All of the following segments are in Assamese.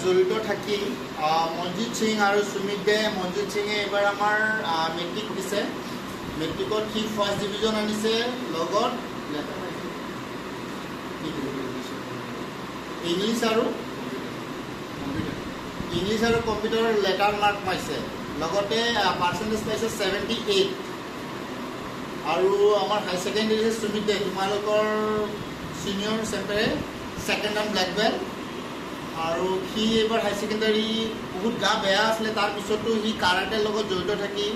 জড়িত থাকি মনজিত সিং আৰু সুমিত দে। মনজিত সিঙে এইবাৰ আমাৰ মেট্ৰিক দিছে। মেট্ৰিকত সি ফাৰ্ষ্ট ডিভিজন আনিছে, লগত ইংলিছ আৰু কম্পিউটাৰৰ লেটাৰ মাৰ্ক পাইছে, লগতে পাৰ্চেণ্টেজ পাইছে 78। আৰু আমাৰ হাই ছেকেণ্ডেৰী সুমিত দে, তোমালোকৰ চিনিয়ৰ চেণ্টাৰে ছেকেণ্ড অন ব্লেক বেল্ট। আৰু সি এইবাৰ হাই ছেকেণ্ডাৰী বহুত গা বেয়া আছিলে, তাৰপিছতো সি কাৰাটেৰ লগত জড়িত থাকি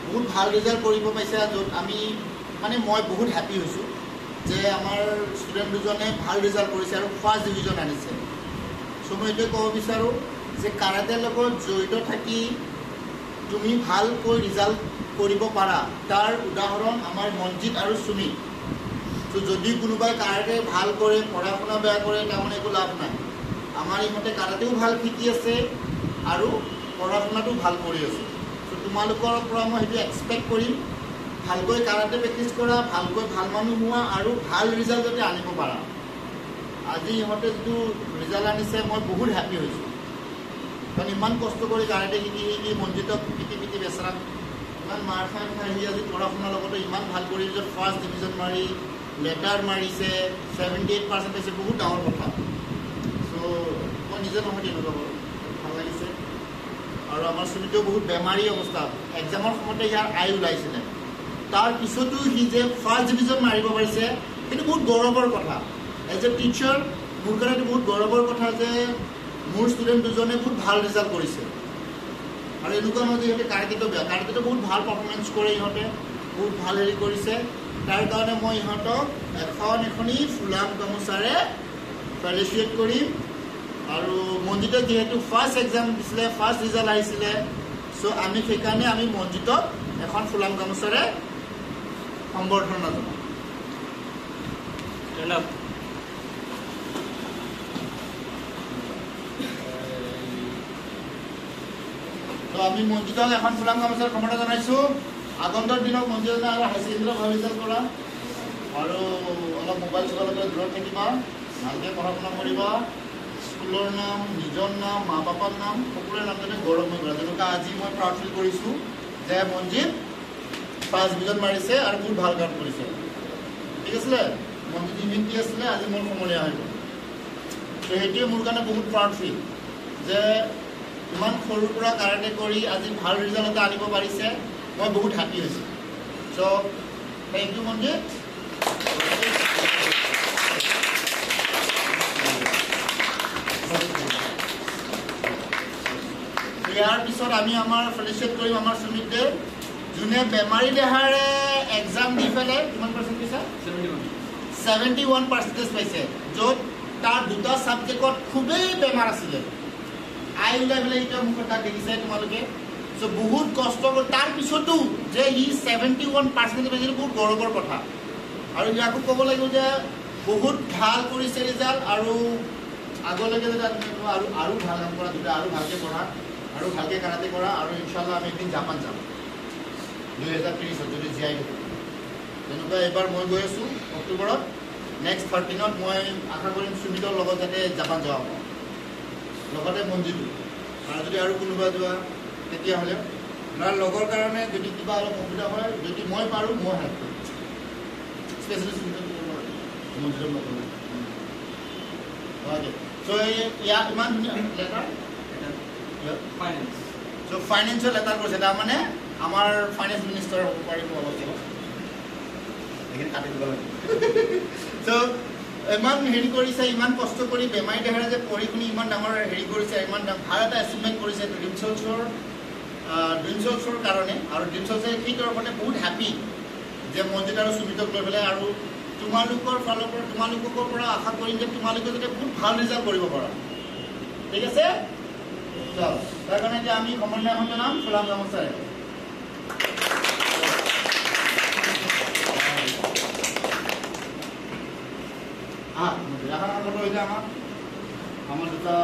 বহুত ভাল ৰিজাল্ট কৰিব পাইছে, য'ত আমি মই বহুত হেপী হৈছোঁ যে আমাৰ ষ্টুডেণ্ট দুজনে ভাল ৰিজাল্ট কৰিছে আৰু ফাৰ্ষ্ট ডিভিজন আনিছে। চ' মই এইটোৱে ক'ব বিচাৰোঁ যে কাৰাটেৰ লগত জড়িত থাকি তুমি ভালকৈ ৰিজাল্ট কৰিব পাৰা, তাৰ উদাহৰণ আমাৰ মনজিত আৰু সুমিত। চ' যদি কোনোবাই কাৰাটে ভাল কৰে, পঢ়া শুনা বেয়া কৰে, তাৰমানে একো লাভ নাই। আমাৰ ইহঁতে কাৰাটেও ভাল শিকি আছে আৰু পঢ়া শুনাটো ভাল কৰি আছে। চ' তোমালোকৰ পৰা মই সেইটো এক্সপেক্ট কৰিম, ভালকৈ কাৰাটে প্ৰেক্টিছ কৰা, ভালকৈ ভাল মানুহ হোৱা আৰু ভাল ৰিজাল্ট যাতে আনিব পাৰা। আজি ইহঁতে যিটো ৰিজাল্ট আনিছে মই বহুত হেপী হৈছোঁ, কাৰণ ইমান কষ্ট কৰি কাৰাটে শিকি মনজিতক পিটি বেচৰাক ইমান মাৰ খাই সি আজি পঢ়া শুনাৰ লগতে ইমান ভাল কৰি ফাৰ্ষ্ট ডিভিজন মাৰি লেটাৰ মাৰিছে, 78% পাইছে, বহুত ডাঙৰ কথা। চ' মই নিজে নহয় তেনেকুৱা বাৰু, ভাল লাগিছে। আৰু আমাৰ সুমিতেও বহুত বেমাৰী অৱস্থা, এক্সামৰ সময়তে ইয়াৰ আই ওলাইছিলে, তাৰপিছতো সি যে ফাৰ্ষ্ট ডিভিজন মাৰিব পাৰিছে, সেইটো বহুত গৌৰৱৰ কথা। এজ এ টিচাৰ মোৰ কাৰণে এইটো বহুত গৌৰৱৰ কথা যে মোৰ ষ্টুডেণ্ট দুজনে বহুত ভাল ৰিজাল্ট কৰিছে। আৰু এনেকুৱা নহয় যে ইহঁতে কাৰাটেটো বেয়া, কাৰাটেটো বহুত ভাল পাৰফৰ্মেঞ্চ কৰে, ইহঁতে বহুত ভাল হেৰি কৰিছে। তাৰ কাৰণে মই ইহঁতক এখনি ফুলাম গামোচাৰে ফেলিচিয়েট কৰিম। আৰু মনজিতক যিহেতু ফাৰ্ষ্ট এক্সাম দিছিলে, ফাৰ্ষ্ট ৰিজাল্ট আহিছিলে, চ' আমি সেইকাৰণে আমি মনজিতক এখন ফুলাম গামোচাৰে সম্বৰ্ধনা জনাম। ত' আমি মনজিতক এখন ফুলাম গামোচাৰ সম্বৰ্ধনা জনাইছোঁ। আগন্তুক দিনত মনজিতক আৰু হাই ছেকেণ্ডেৰীত ভাল ৰিজাল্ট কৰা, আৰু অলপ মোবাইল চোবাইলৰ পৰা দূৰত থাকিবা, ভালকৈ পঢ়া শুনা কৰিবা, স্কুলৰ নাম, নিজৰ নাম, মা পাপাৰ নাম, সকলোৰে নাম যাতে গৌৰৱময় কৰা। যেনেকুৱা আজি মই প্ৰাউড ফিল কৰিছোঁ যে মনজিত ফাৰ্ষ্ট ডিভিজন মাৰিছে আৰু বহুত ভাল কাম কৰিছে। ঠিক আছিলে, মনজিত ইভিন কি আছিলে, আজি মোৰ সমনীয়া হৈ গ'ল। ত' সেইটোৱে মোৰ কাৰণে বহুত প্ৰাউড ফিল যে ইমান সৰুৰ পৰা কাৰাটে কৰি আজি ভাল ৰিজাল্ট এটা আনিব পাৰিছে, মই বহুত হেপী হৈছোঁ। চ' থেংক ইউ মনজিত। ইয়াৰ পিছত আমি আমাৰ ফেলিচিয়েট কৰিম আমাৰ সুমিত দে, যোনে বেমাৰী দেহাৰে এক্সাম দি পেলাই কিমান পাৰ্চেণ্ট পাইছে? 71% পাইছে, য'ত তাৰ দুটা ছাবজেক্টত খুবেই বেমাৰ আছিলে। আই ওলাই পেলাই এতিয়া মুখত তাক দেখিছে তোমালোকে। চ' বহুত কষ্ট কৰি তাৰপিছতো যে ই 71% পাইছিল, বহুত গৌৰৱৰ কথা। আৰু ইয়াকো ক'ব লাগিব যে বহুত ভাল কৰিছে ৰিজাল্ট, আৰু আগলৈকে যাতে আৰু ভাল কাম কৰা, দুটা আৰু ভালকৈ পঢ়া আৰু ভালকৈ কাৰাটে কৰা, আৰু ইনশাল্লাহ আমি একদিন জাপান যাম 2030 যদি জীয়াই থাকোঁ। তেনেকুৱা এইবাৰ মই গৈ আছোঁ অক্টোবৰত, নেক্সট 13ত মই আশা কৰিম সুমিতৰ লগত যাতে জাপান যাব পাৰোঁ, লগতে মনজিতো। আৰু যদি আৰু কোনোবা যোৱা তেতিয়াহ'লে আপোনাৰ লগৰ কাৰণে যদি কিবা অলপ অসুবিধা হয়, যদি মই পাৰোঁ মই হেল্প কৰিম, স্পেচিয়েলি সুমিতৰ মনজিতৰ লগত। অ'কে, চ' ইয়াত ইমান ধুনীয়া লেটাৰ, চ' ফাইনেন্সৰ লেটাৰ কৰিছে, তাৰমানে আমাৰ ফাইনেন্স মিনিষ্টাৰ হ'ব পাৰিব অলপ চলপ, সেইখিনি কাটি দিব লাগে। চ' ইমান হেৰি কৰিছে, ইমান কষ্ট কৰি বেমাৰী দেহাৰে যে পঢ়ি শুনি ইমান ডাঙৰ হেৰি কৰিছে, ইমান ভাল এটা এচিভমেণ্ট কৰিছে ড্ৰিমছ হাউচৰ কাৰণে। আৰু ড্ৰিমছ হাউচে সেই তৰফতে বহুত হেপী যে মনজিত আৰু সুমিতক লৈ পেলাই, আৰু তোমালোকৰ ফালৰ পৰা তোমালোকৰ পৰা আশা কৰিম যে তোমালোকে যাতে বহুত ভাল ৰিজাল্ট কৰিব পাৰা। ঠিক আছে, তাৰ কাৰণে এতিয়া আমি সমন্বয় এখন জনাম ফুলাম গামোচাৰে। আমাৰ দুটা